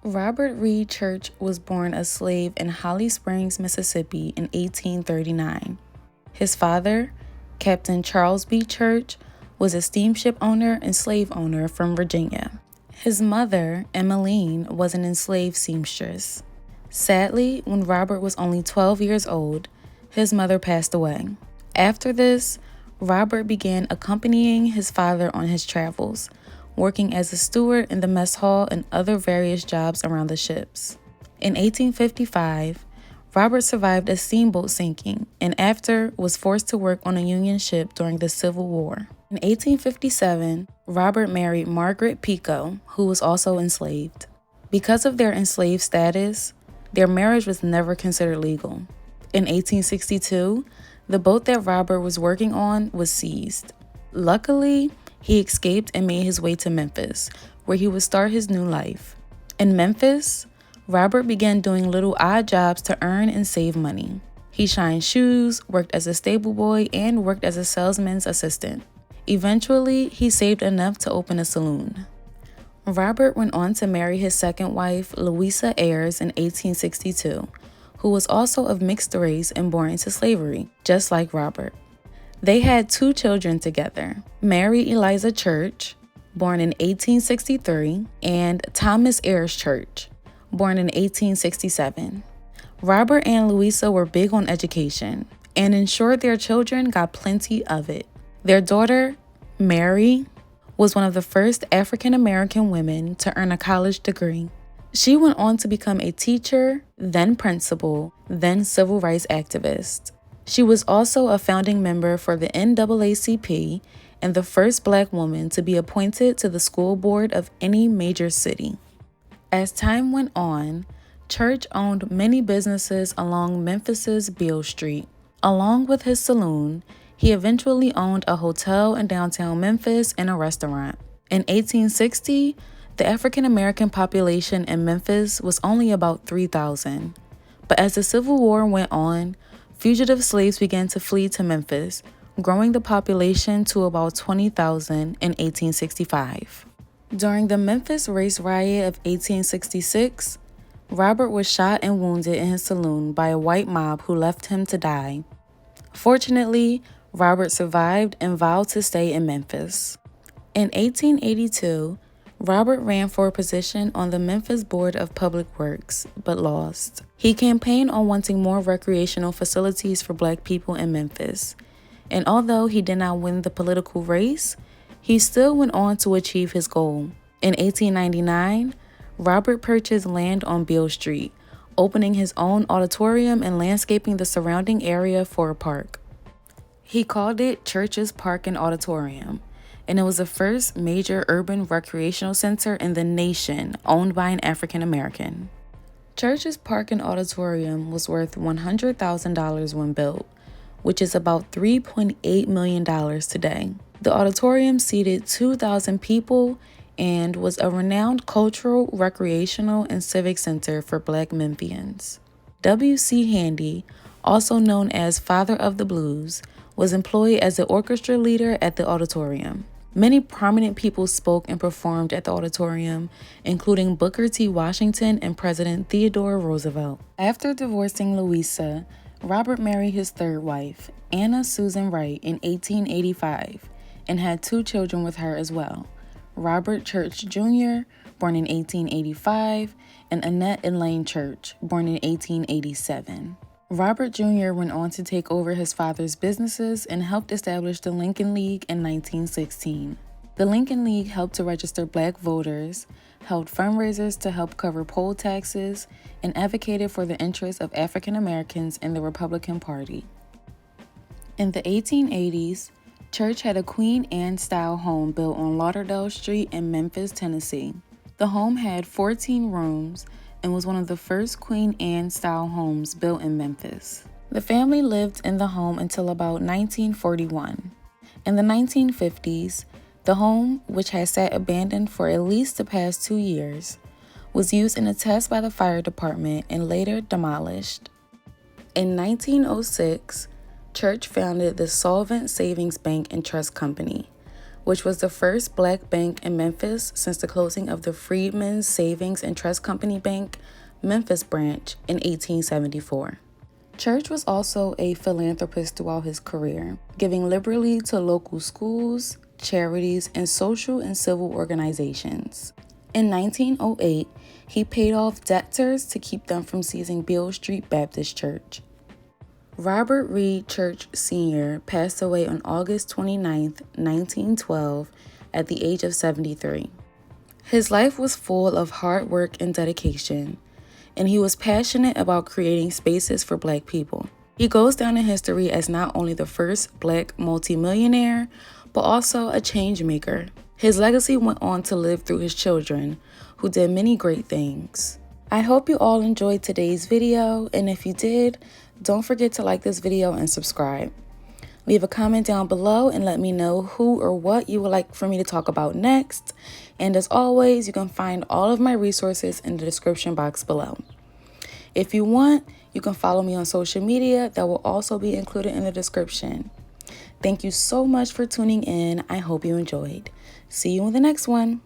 Robert Reed Church was born a slave in Holly Springs, Mississippi in 1839. His father, Captain Charles B. Church, was a steamship owner and slave owner from Virginia. His mother, Emmeline, was an enslaved seamstress. Sadly, when Robert was only 12 years old, his mother passed away. After this, Robert began accompanying his father on his travels, working as a steward in the mess hall and other various jobs around the ships. In 1855, Robert survived a steamboat sinking and after was forced to work on a Union ship during the Civil War. In 1857, Robert married Margaret Pico, who was also enslaved. Because of their enslaved status, their marriage was never considered legal. In 1862, the boat that Robert was working on was seized. Luckily, he escaped and made his way to Memphis, where he would start his new life. In Memphis, Robert began doing little odd jobs to earn and save money. He shined shoes, worked as a stable boy, and worked as a salesman's assistant. Eventually, he saved enough to open a saloon. Robert went on to marry his second wife, Louisa Ayres, in 1862, who was also of mixed race and born into slavery, just like Robert. They had 2 children together, Mary Eliza Church, born in 1863, and Thomas Ayres Church, born in 1867. Robert and Louisa were big on education and ensured their children got plenty of it. Their daughter, Mary, was one of the first African American women to earn a college degree. She went on to become a teacher, then principal, then civil rights activist. She was also a founding member for the NAACP and the first Black woman to be appointed to the school board of any major city. As time went on, Church owned many businesses along Memphis's Beale Street. Along with his saloon, he eventually owned a hotel in downtown Memphis and a restaurant. In 1860, the African American population in Memphis was only about 3,000. But as the Civil War went on, fugitive slaves began to flee to Memphis, growing the population to about 20,000 in 1865. During the Memphis Race Riot of 1866, Robert was shot and wounded in his saloon by a white mob who left him to die. Fortunately, Robert survived and vowed to stay in Memphis. In 1882, Robert ran for a position on the Memphis Board of Public Works, but lost. He campaigned on wanting more recreational facilities for Black people in Memphis, and although he did not win the political race, he still went on to achieve his goal. In 1899, Robert purchased land on Beale Street, opening his own auditorium and landscaping the surrounding area for a park. He called it Church's Park and Auditorium, and it was the first major urban recreational center in the nation owned by an African American. Church's Park and Auditorium was worth $100,000 when built, which is about $3.8 million today. The auditorium seated 2,000 people and was a renowned cultural, recreational, and civic center for Black Memphians. W.C. Handy, also known as Father of the Blues, was employed as the orchestra leader at the auditorium. Many prominent people spoke and performed at the auditorium, including Booker T. Washington and President Theodore Roosevelt. After divorcing Louisa, Robert married his third wife, Anna Susan Wright, in 1885, and had 2 children with her as well, Robert Church Jr., born in 1885, and Annette Elaine Church, born in 1887. Robert Jr. went on to take over his father's businesses and helped establish the Lincoln League in 1916. The Lincoln League helped to register Black voters, held fundraisers to help cover poll taxes, and advocated for the interests of African Americans in the Republican Party. In the 1880s, Church had a Queen Anne-style home built on Lauderdale Street in Memphis, Tennessee. The home had 14 rooms and was one of the first Queen Anne-style homes built in Memphis. The family lived in the home until about 1941. In the 1950s, the home, which had sat abandoned for at least the past 2 years, was used in a test by the fire department and later demolished. In 1906, Church founded the Solvent Savings Bank and Trust Company, which was the first black bank in Memphis since the closing of the Freedmen's Savings and Trust Company Bank, Memphis branch in 1874. Church was also a philanthropist throughout his career, giving liberally to local schools, charities, and social and civil organizations. In 1908, he paid off debtors to keep them from seizing Beale Street Baptist Church. Robert Reed Church Sr. passed away on August 29, 1912, at the age of 73. His life was full of hard work and dedication, and he was passionate about creating spaces for Black people. He goes down in history as not only the first Black multimillionaire, but also a change maker. His legacy went on to live through his children, who did many great things. I hope you all enjoyed today's video, and if you did, don't forget to like this video and subscribe. Leave a comment down below and let me know who or what you would like for me to talk about next. And as always, you can find all of my resources in the description box below. If you want, you can follow me on social media that will also be included in the description. Thank you so much for tuning in. I hope you enjoyed. See you in the next one.